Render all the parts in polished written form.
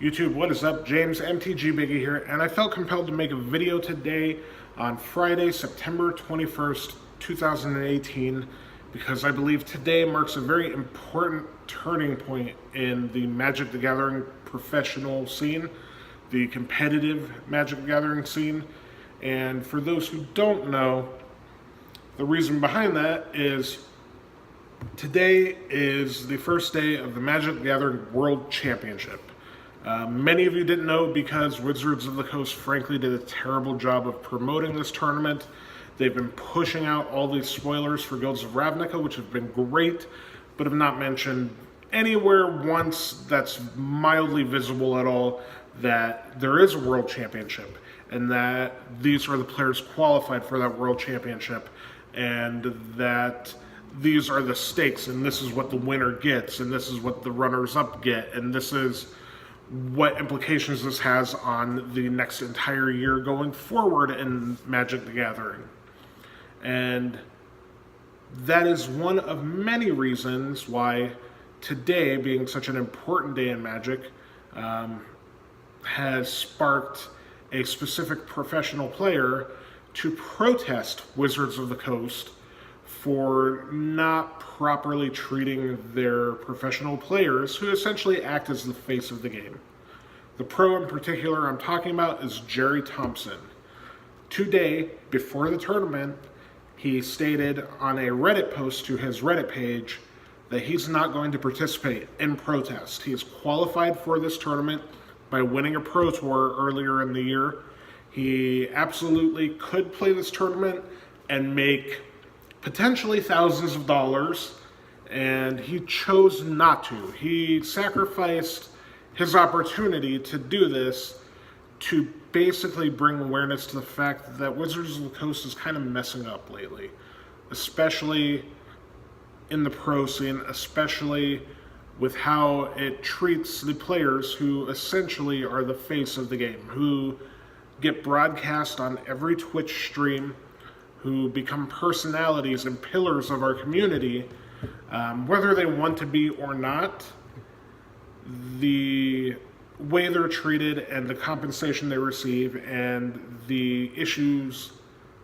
YouTube, what is up? James MTG Biggie here, and I felt compelled to make a video today on Friday, September 21st, 2018, because I believe today marks a very important turning point in the Magic the Gathering professional scene, the competitive Magic the Gathering scene. And for those who don't know, the reason behind that is today is the first day of the Magic the Gathering World Championship. Many of you didn't know because Wizards of the Coast frankly did a terrible job of promoting this tournament. They've been pushing out all these spoilers for Guilds of Ravnica, which have been great, but have not mentioned anywhere once that's mildly visible at all that there is a World Championship and that these are the players qualified for that World Championship and that these are the stakes and this is what the winner gets and this is what the runners-up get and this is what implications this has on the next entire year going forward in Magic the Gathering. And that is one of many reasons why today, being such an important day in Magic, has sparked a specific professional player to protest Wizards of the Coast for not properly treating their professional players who essentially act as the face of the game. The pro in particular I'm talking about is Gerry Thompson. Today, before the tournament, he stated on a Reddit post to his Reddit page that he's not going to participate in protest. He is qualified for this tournament by winning a Pro Tour earlier in the year. He absolutely could play this tournament and make potentially thousands of dollars, and he chose not to. He sacrificed his opportunity to do this to basically bring awareness to the fact that Wizards of the Coast is kind of messing up lately, especially in the pro scene, especially with how it treats the players who essentially are the face of the game, who get broadcast on every Twitch stream, who become personalities and pillars of our community, whether they want to be or not. The way they're treated and the compensation they receive and the issues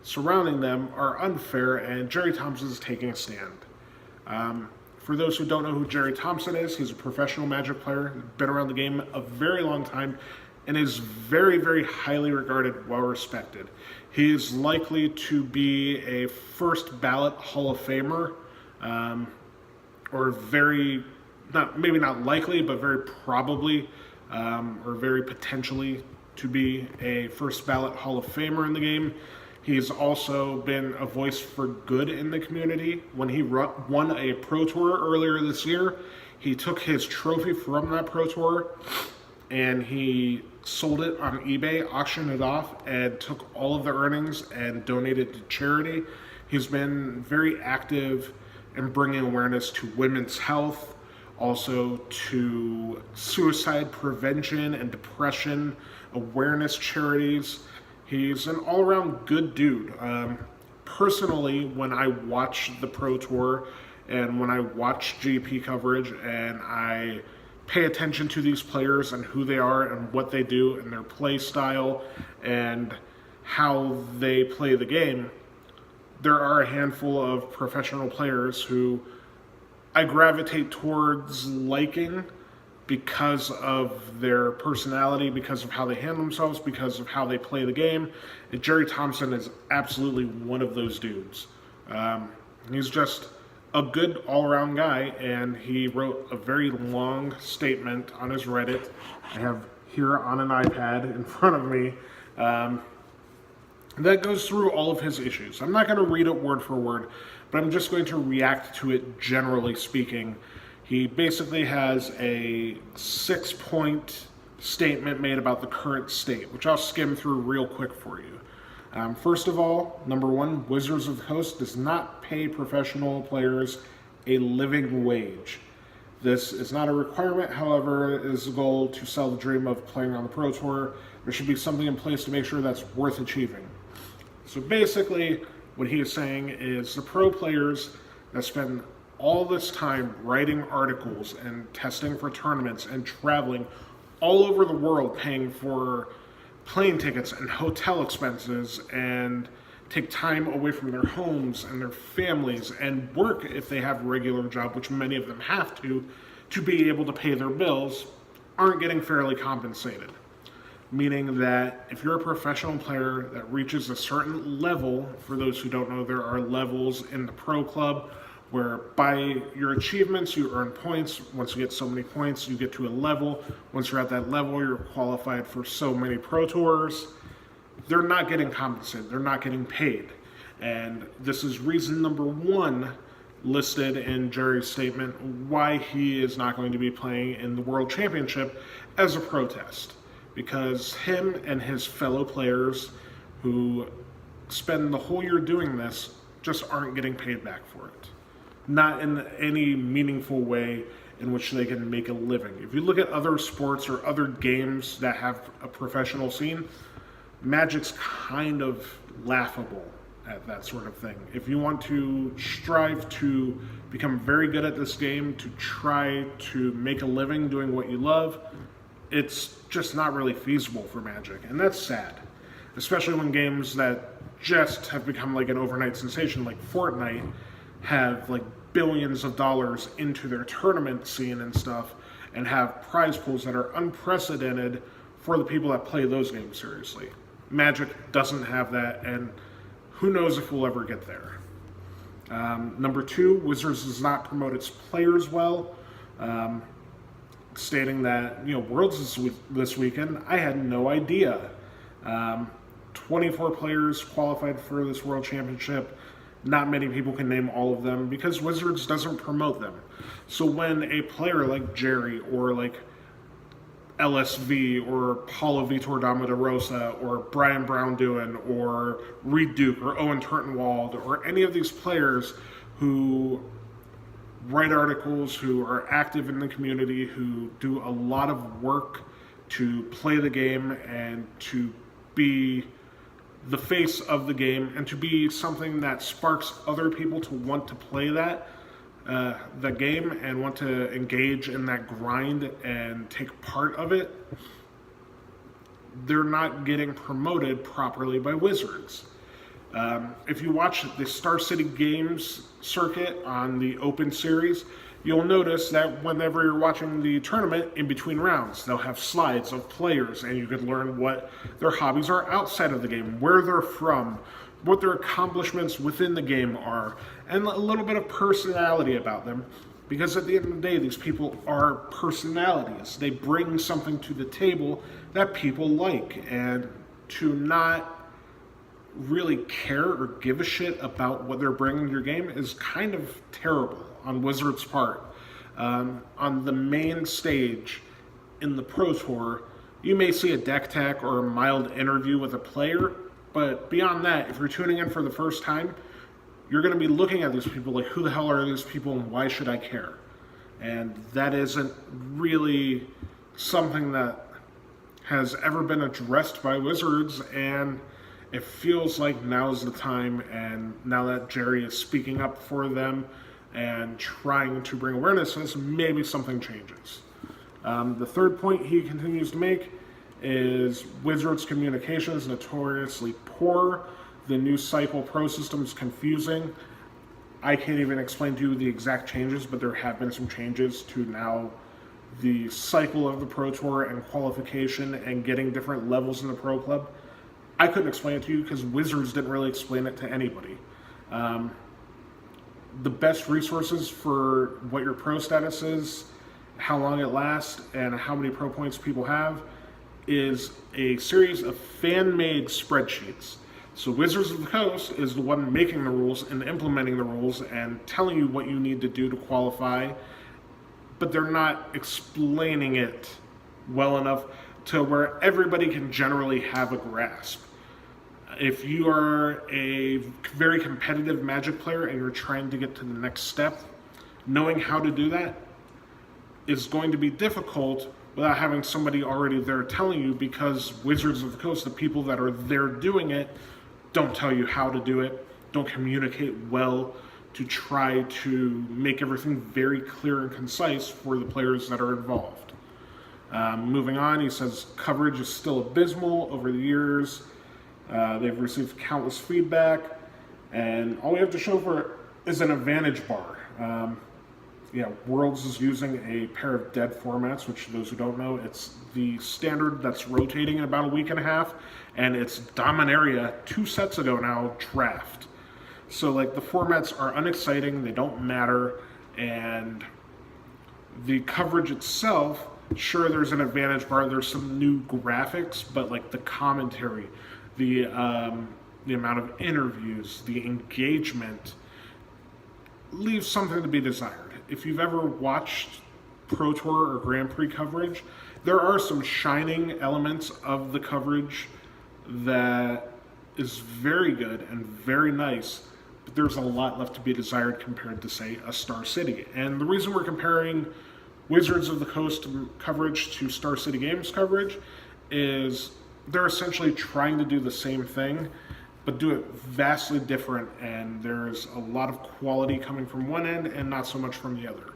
surrounding them are unfair, and Gerry Thompson is taking a stand. For those who don't know who Gerry Thompson is, he's a professional Magic player, been around the game a very long time, and is very, very highly regarded, well respected. He is likely to be a first ballot Hall of Famer, or maybe not likely, but very probably, or very potentially to be a first ballot Hall of Famer in the game. He's also been a voice for good in the community. When he won a Pro Tour earlier this year, he took his trophy from that Pro Tour and he sold it on eBay, auctioned it off, and took all of the earnings and donated to charity. He's been very active in bringing awareness to women's health, also to suicide prevention and depression awareness charities. He's an all-around good dude. Personally, when I watch the Pro Tour and when I watch GP coverage and I pay attention to these players and who they are and what they do and their play style and how they play the game, there are a handful of professional players who I gravitate towards liking because of their personality, because of how they handle themselves, because of how they play the game. And Gerry Thompson is absolutely one of those dudes. He's just a good all-around guy, and he wrote a very long statement on his Reddit. I have here on an iPad in front of me that goes through all of his issues. I'm not going to read it word for word, but I'm just going to react to it generally speaking. He basically has a 6-point statement made about the current state, which I'll skim through real quick for you. First of all, number one, Wizards of the Coast does not pay professional players a living wage. This is not a requirement, however, it is a goal to sell the dream of playing on the Pro Tour. There should be something in place to make sure that's worth achieving. So basically, what he is saying is the pro players that spend all this time writing articles and testing for tournaments and traveling all over the world paying for plane tickets and hotel expenses and take time away from their homes and their families and work if they have a regular job, which many of them have to be able to pay their bills, aren't getting fairly compensated. Meaning that if you're a professional player that reaches a certain level, for those who don't know, there are levels in the pro club where by your achievements you earn points. Once you get so many points, you get to a level. Once you're at that level, you're qualified for so many pro tours. They're not getting compensated. They're not getting paid. And this is reason number one listed in Gerry's statement why he is not going to be playing in the World Championship as a protest. Because him and his fellow players who spend the whole year doing this just aren't getting paid back for it. Not in any meaningful way in which they can make a living. If you look at other sports or other games that have a professional scene, Magic's kind of laughable at that sort of thing. If you want to strive to become very good at this game, to try to make a living doing what you love, it's just not really feasible for Magic, and that's sad. Especially when games that just have become like an overnight sensation, like Fortnite, have like billions of dollars into their tournament scene and stuff, and have prize pools that are unprecedented for the people that play those games seriously. Magic doesn't have that, and who knows if we'll ever get there. Number two, Wizards does not promote its players well, stating that, Worlds this weekend, I had no idea. 24 players qualified for this World Championship. Not many people can name all of them because Wizards doesn't promote them. So when a player like Gerry or like LSV or Paulo Vitor Dama de Rosa or Brian Brown-Duin or Reed Duke or Owen Turtenwald or any of these players who write articles, who are active in the community, who do a lot of work to play the game and to be the face of the game and to be something that sparks other people to want to play the game and want to engage in that grind and take part of it, they're not getting promoted properly by Wizards. If you watch the Star City Games circuit on the Open Series, you'll notice that whenever you're watching the tournament, in between rounds, they'll have slides of players, and you can learn what their hobbies are outside of the game, where they're from, what their accomplishments within the game are, and a little bit of personality about them. Because at the end of the day, these people are personalities. They bring something to the table that people like, and to not really care or give a shit about what they're bringing to your game is kind of terrible on Wizards' part. On the main stage in the Pro Tour, you may see a deck tech or a mild interview with a player, but beyond that, if you're tuning in for the first time, you're going to be looking at these people like, who the hell are these people and why should I care? And that isn't really something that has ever been addressed by Wizards, and it feels like now's the time, and now that Gerry is speaking up for them and trying to bring awareness to this, maybe something changes. The third point he continues to make is Wizards' communication is notoriously poor. The new Cycle Pro system is confusing. I can't even explain to you the exact changes, but there have been some changes to now the cycle of the Pro Tour and qualification and getting different levels in the Pro Club. I couldn't explain it to you because Wizards didn't really explain it to anybody. The best resources for what your pro status is, how long it lasts, and how many pro points people have is a series of fan-made spreadsheets. So Wizards of the Coast is the one making the rules and implementing the rules and telling you what you need to do to qualify, but they're not explaining it well enough to where everybody can generally have a grasp. If you are a very competitive Magic player and you're trying to get to the next step, knowing how to do that is going to be difficult without having somebody already there telling you, because Wizards of the Coast, the people that are there doing it, don't tell you how to do it, don't communicate well to try to make everything very clear and concise for the players that are involved. Moving on, he says coverage is still abysmal over the years. They've received countless feedback, and all we have to show for it is an advantage bar. Worlds is using a pair of dead formats, which those who don't know, it's the standard that's rotating in about a week and a half, and it's Dominaria 2 sets ago now, draft. So like the formats are unexciting, they don't matter, and the coverage itself, sure there's an advantage bar, there's some new graphics, but like the commentary, the amount of interviews, the engagement leaves something to be desired. If you've ever watched Pro Tour or Grand Prix coverage, there are some shining elements of the coverage that is very good and very nice, but there's a lot left to be desired compared to, say, a Star City. And the reason we're comparing Wizards of the Coast coverage to Star City Games coverage is they're essentially trying to do the same thing, but do it vastly different, and there's a lot of quality coming from one end and not so much from the other.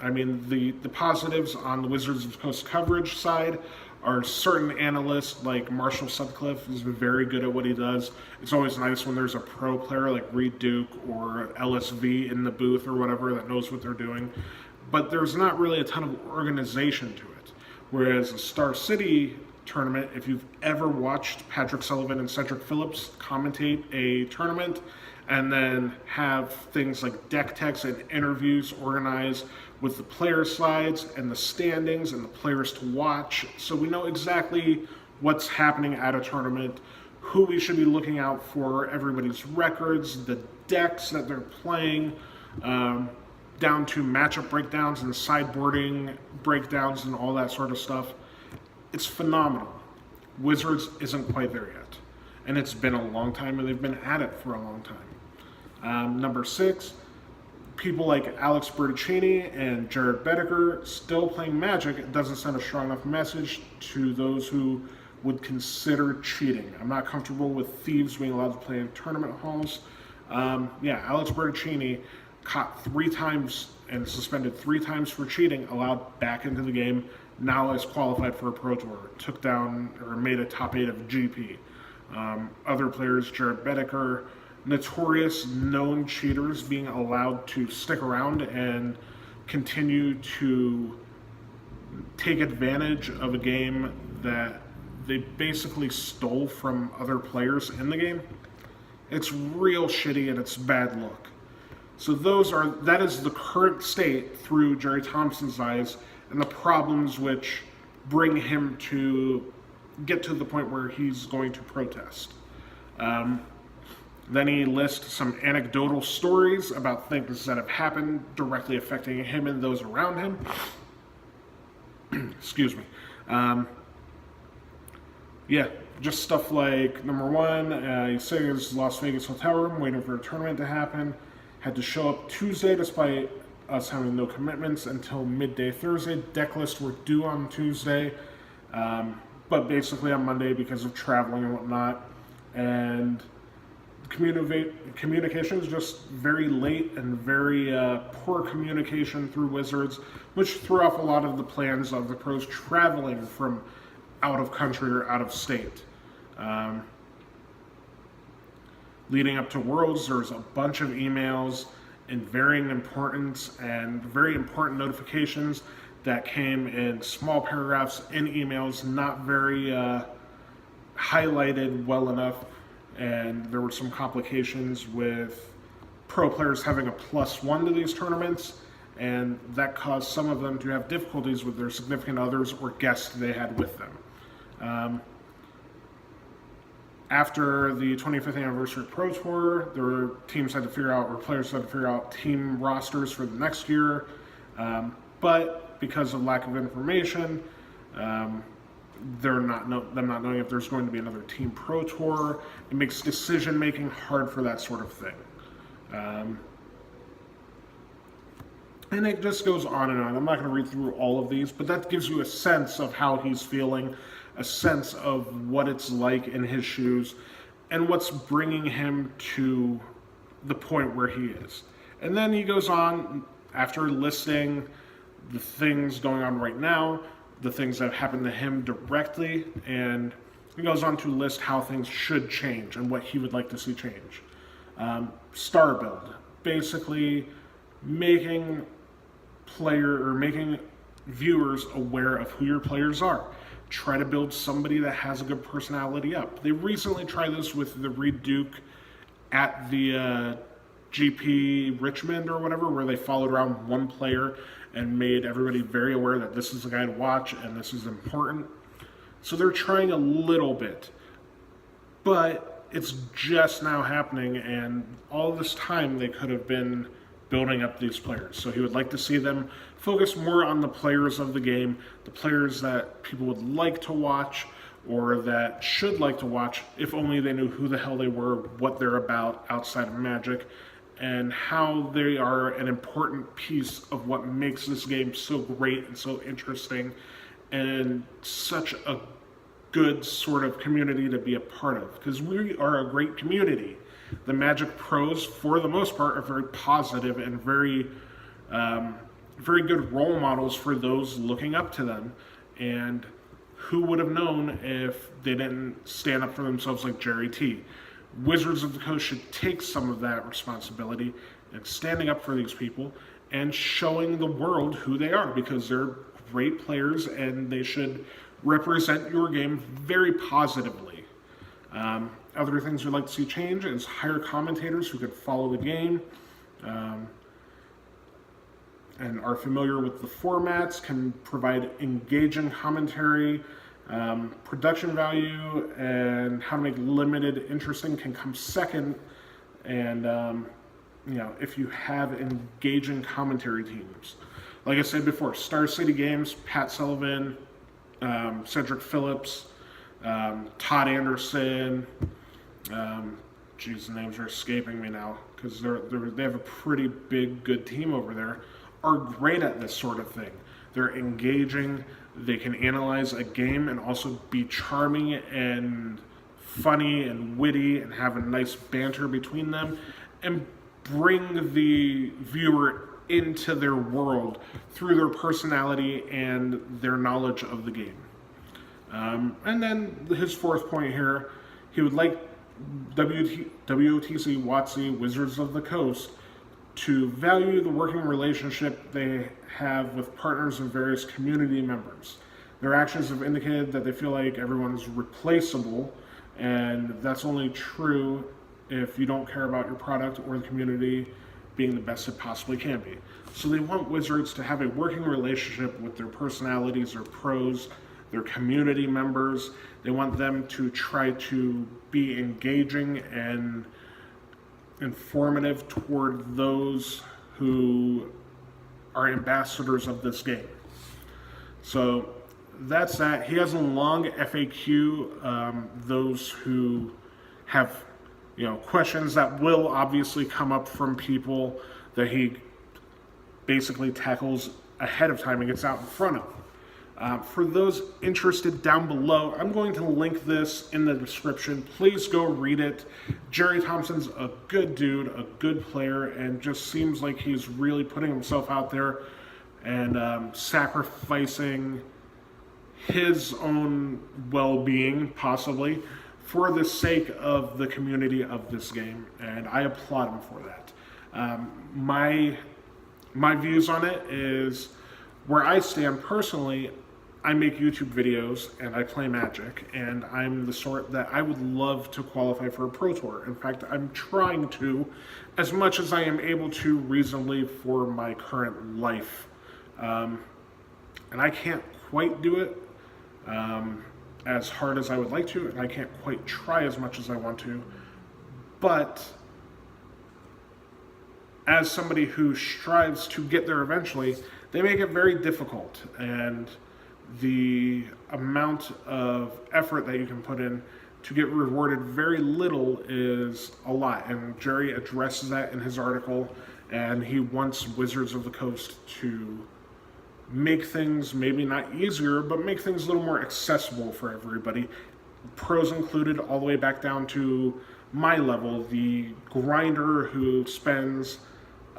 The positives on the Wizards of the Coast coverage side are certain analysts like Marshall Sutcliffe is very good at what he does. It's always nice when there's a pro player like Reed Duke or LSV in the booth or whatever that knows what they're doing, but there's not really a ton of organization to it. Whereas a Star City tournament, if you've ever watched Patrick Sullivan and Cedric Phillips commentate a tournament and then have things like deck techs and interviews organized with the player slides and the standings and the players to watch, so we know exactly what's happening at a tournament, who we should be looking out for, everybody's records, the decks that they're playing, down to matchup breakdowns and sideboarding breakdowns and all that sort of stuff. It's phenomenal. Wizards isn't quite there yet. And it's been a long time, and they've been at it for a long time. Number 6, people like Alex Bertuccini and Jared Bedecker still playing Magic. It doesn't send a strong enough message to those who would consider cheating. I'm not comfortable with thieves being allowed to play in tournament halls. Alex Bertuccini caught 3 times and suspended 3 times for cheating, allowed back into the game, now is qualified for a Pro Tour, took down or made a top 8 of GP. Other players, Jared Bedecker, notorious known cheaters being allowed to stick around and continue to take advantage of a game that they basically stole from other players in the game. It's real shitty and it's bad look. So that is the current state through Gerry Thompson's eyes, and the problems which bring him to get to the point where he's going to protest. Then he lists some anecdotal stories about things that have happened directly affecting him and those around him. Excuse me. Just stuff like, number 1, he's sitting in his Las Vegas hotel room waiting for a tournament to happen. Had to show up Tuesday despite us having no commitments until midday Thursday. Deck lists were due on Tuesday, but basically on Monday because of traveling and whatnot. And communication is just very late and very poor communication through Wizards, which threw off a lot of the plans of the pros traveling from out of country or out of state. Leading up to Worlds, there's a bunch of emails in varying importance and very important notifications that came in small paragraphs in emails, not very highlighted well enough, and there were some complications with pro players having a +1 to these tournaments, and that caused some of them to have difficulties with their significant others or guests they had with them. After the 25th anniversary Pro Tour, there were teams had to figure out, or players had to figure out team rosters for the next year. But because of lack of information, them not knowing if there's going to be another team Pro Tour, it makes decision making hard for that sort of thing. And it just goes on and on. I'm not going to read through all of these, but that gives you a sense of how he's feeling, a sense of what it's like in his shoes, and what's bringing him to the point where he is. And then he goes on, after listing the things going on right now, the things that have happened to him directly, and he goes on to list how things should change and what he would like to see change. Star build, basically making making viewers aware of who your players are. Try to build somebody that has a good personality up. They recently tried this with the Reed Duke at the GP Richmond or whatever, where they followed around one player and made everybody very aware that this is the guy to watch and this is important. So they're trying a little bit, but it's just now happening, and all this time they could have been building up these players. So he would like to see them focus more on the players of the game, the players that people would like to watch or that should like to watch if only they knew who the hell they were, what they're about outside of Magic, and how they are an important piece of what makes this game so great and so interesting and such a good sort of community to be a part of, because we are a great community. The Magic pros, for the most part, are very positive and very good role models for those looking up to them. And who would have known if they didn't stand up for themselves like Gerry T? Wizards of the Coast should take some of that responsibility and standing up for these people and showing the world who they are, because they're great players and they should represent your game very positively. Other things we'd like to see change is hire commentators who can follow the game and are familiar with the formats, can provide engaging commentary, production value, and how to make limited interesting can come second. And if you have engaging commentary teams, like I said before, Star City Games, Pat Sullivan, Cedric Phillips, Todd Anderson, the names are escaping me now because they have a pretty big, good team over there, are great at this sort of thing. They're engaging, they can analyze a game and also be charming and funny and witty and have a nice banter between them and bring the viewer into their world through their personality and their knowledge of the game. And then his fourth point here, he would like WOTC, WOTC, Wizards of the Coast, to value the working relationship they have with partners and various community members. Their actions have indicated that they feel like everyone's replaceable, and that's only true if you don't care about your product or the community being the best it possibly can be. So they want Wizards to have a working relationship with their personalities, their pros, their community members. They want them to try to be engaging and informative toward those who are ambassadors of this game. So that's that. He has a long FAQ. Those who have questions that will obviously come up from people that he basically tackles ahead of time and gets out in front of. For those interested down below, I'm going to link this in the description. Please go read it. Gerry Thompson's a good dude, a good player, and just seems like he's really putting himself out there and sacrificing his own well-being, possibly, for the sake of the community of this game, and I applaud him for that. My views on it is, where I stand personally, I make YouTube videos and I play Magic, and I'm the sort that I would love to qualify for a Pro Tour. In fact, I'm trying to, as much as I am able to reasonably for my current life. And I can't quite do it as hard as I would like to, and I can't quite try as much as I want to. But as somebody who strives to get there eventually, they make it very difficult, and the amount of effort that you can put in to get rewarded very little is a lot. And Gerry addresses that in his article, and he wants Wizards of the Coast to make things maybe not easier, but make things a little more accessible for everybody, pros included, all the way back down to my level, the grinder who spends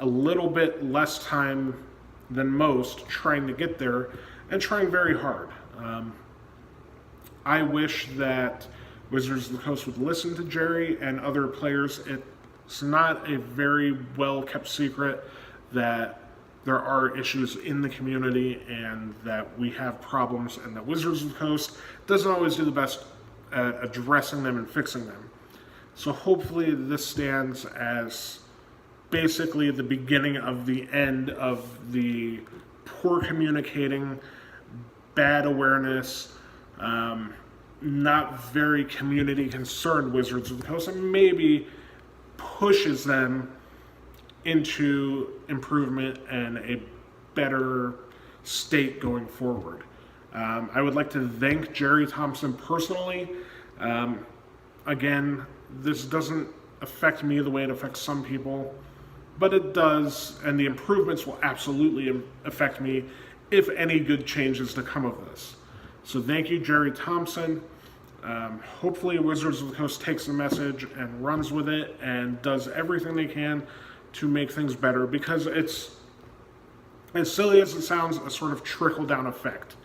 a little bit less time than most trying to get there and trying very hard. I wish that Wizards of the Coast would listen to Gerry and other players. It's not a very well kept secret that there are issues in the community and that we have problems, and that Wizards of the Coast doesn't always do the best at addressing them and fixing them. So hopefully this stands as basically the beginning of the end of the poor communicating, bad awareness, not very community concerned Wizards of the Coast, and maybe pushes them into improvement and a better state going forward. I would like to thank Gerry Thompson personally. Again, this doesn't affect me the way it affects some people, but it does, and the improvements will absolutely affect me if any good changes to come of this. So thank you, Gerry Thompson. Hopefully Wizards of the Coast takes the message and runs with it and does everything they can to make things better, because it's, as silly as it sounds, a sort of trickle-down effect.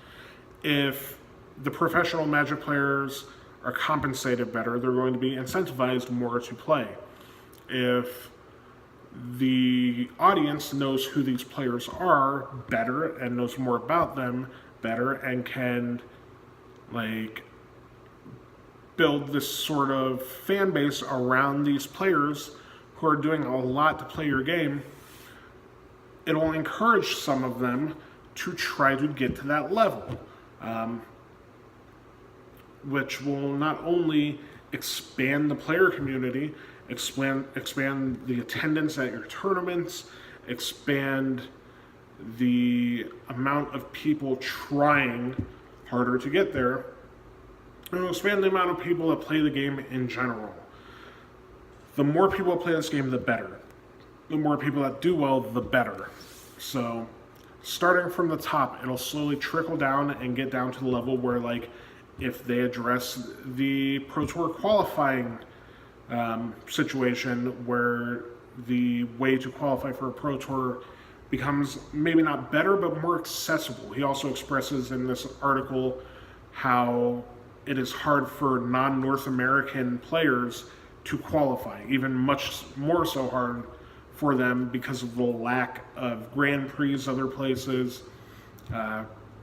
If the professional Magic players are compensated better, they're going to be incentivized more to play. If the audience knows who these players are better and knows more about them better and can build this sort of fan base around these players who are doing a lot to play your game, it'll encourage some of them to try to get to that level, which will not only expand the player community, expand the attendance at your tournaments, expand the amount of people trying harder to get there, and it'll expand the amount of people that play the game in general. The more people that play this game, the better. The more people that do well, the better. So, starting from the top, it'll slowly trickle down and get down to the level where, if they address the Pro Tour qualifying situation, where the way to qualify for a Pro Tour becomes maybe not better, but more accessible. He also expresses in this article how it is hard for non-North American players to qualify, even much more so hard for them because of the lack of Grand Prix other places,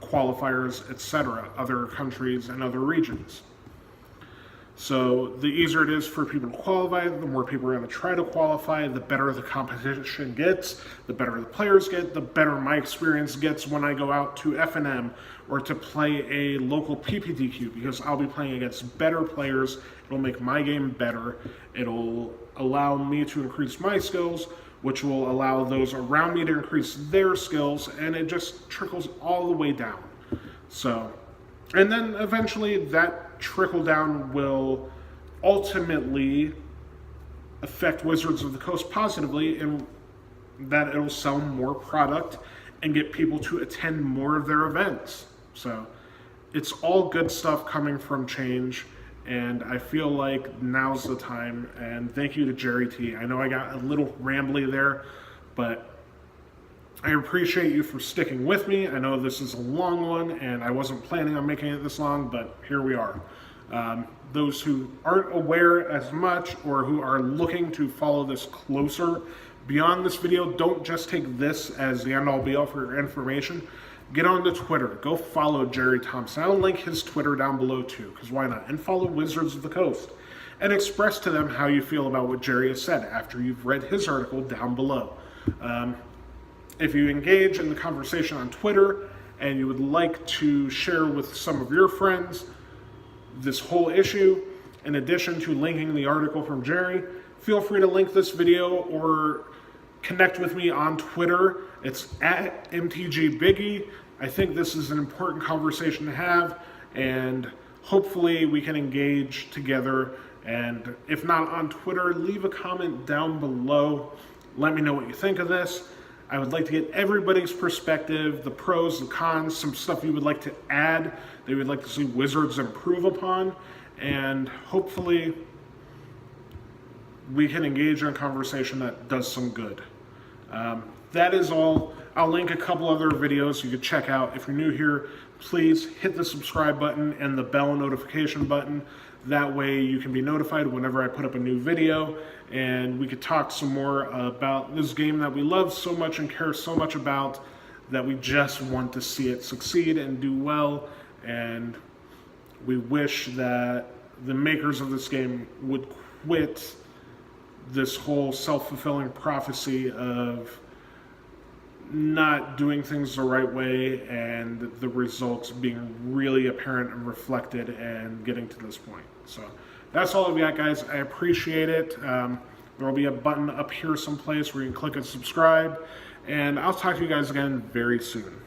qualifiers, etc., other countries and other regions. So the easier it is for people to qualify, the more people are going to try to qualify, the better the competition gets, the better the players get, the better my experience gets when I go out to FNM or to play a local PPTQ, because I'll be playing against better players. It'll make my game better. It'll allow me to increase my skills, which will allow those around me to increase their skills, and it just trickles all the way down. So, and then eventually that trickle down will ultimately affect Wizards of the Coast positively in that it'll sell more product and get people to attend more of their events. So it's all good stuff coming from change, and I feel like now's the time. And thank you to Gerry T. I know I got a little rambly there, but I appreciate you for sticking with me. I know this is a long one, and I wasn't planning on making it this long, but here we are. Those who aren't aware as much, or who are looking to follow this closer beyond this video, don't just take this as the end-all be-all for your information. Get on to Twitter. Go follow Gerry Thompson. I'll link his Twitter down below too, because why not? And follow Wizards of the Coast. And express to them how you feel about what Gerry has said after you've read his article down below. If you engage in the conversation on Twitter and you would like to share with some of your friends this whole issue, in addition to linking the article from Gerry, feel free to link this video or connect with me on Twitter. It's at MTGBiggie. I think this is an important conversation to have, and hopefully we can engage together. And if not on Twitter, leave a comment down below. Let me know what you think of this. I would like to get everybody's perspective, the pros, the cons, some stuff you would like to add that you would like to see Wizards improve upon, and hopefully we can engage in a conversation that does some good. that is all. I'll link a couple other videos you could check out. If you're new here, please hit the subscribe button and the bell notification button. That way you can be notified whenever I put up a new video, and we could talk some more about this game that we love so much and care so much about, that we just want to see it succeed and do well. And we wish that the makers of this game would quit this whole self-fulfilling prophecy of not doing things the right way and the results being really apparent and reflected and getting to this point. So that's all I've got, guys. I appreciate it. There will be a button up here someplace where you can click and subscribe, and I'll talk to you guys again very soon.